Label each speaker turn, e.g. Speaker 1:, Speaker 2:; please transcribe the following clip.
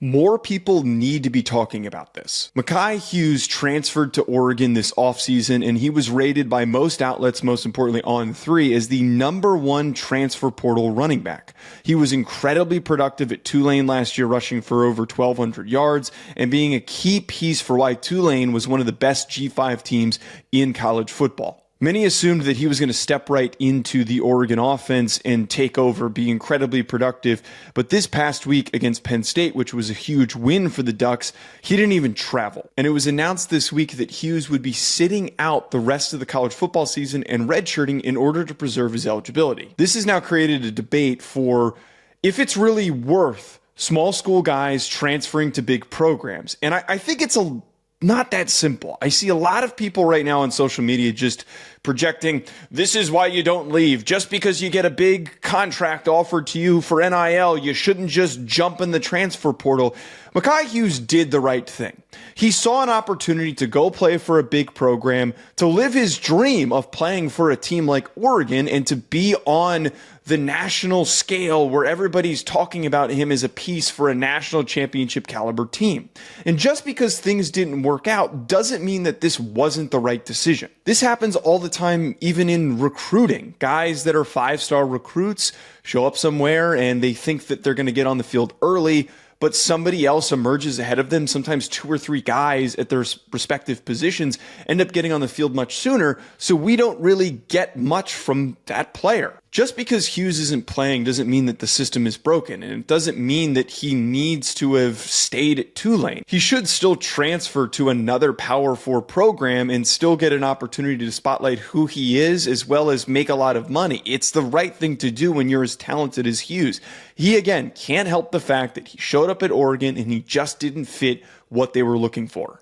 Speaker 1: More people need to be talking about this. Mai Hughes transferred to Oregon this offseason, and he was rated by most outlets, most importantly On3, as the #1 transfer portal running back. He was incredibly productive at Tulane last year, rushing for over 1,200 yards, and being a key piece for why Tulane was one of the best G5 teams in college football. Many assumed that he was going to step right into the Oregon offense and take over, be incredibly productive. But this past week against Penn State, which was a huge win for the Ducks, he didn't even travel. And it was announced this week that Hughes would be sitting out the rest of the college football season and redshirting in order to preserve his eligibility. This has now created a debate for if it's really worth small school guys transferring to big programs. And I think it's not that simple. I see a lot of people right now on social media just projecting, this is why you don't leave. Just because you get a big contract offered to you for NIL, you shouldn't just jump in the transfer portal. Mai Hughes did the right thing. He saw an opportunity to go play for a big program, to live his dream of playing for a team like Oregon, and to be on the national scale where everybody's talking about him as a piece for a national championship caliber team. And just because things didn't work out doesn't mean that this wasn't the right decision. This happens all the time, even in recruiting. Guys that are 5-star recruits show up somewhere and they think that they're going to get on the field early, but somebody else emerges ahead of them. Sometimes 2 or 3 guys at their respective positions end up getting on the field much sooner, so we don't really get much from that player. Just because Hughes isn't playing doesn't mean that the system is broken, and it doesn't mean that he needs to have stayed at Tulane. He should still transfer to another Power 4 program and still get an opportunity to spotlight who he is, as well as make a lot of money. It's the right thing to do when you're as talented as Hughes. He, again, can't help the fact that he showed up at Oregon and he just didn't fit what they were looking for.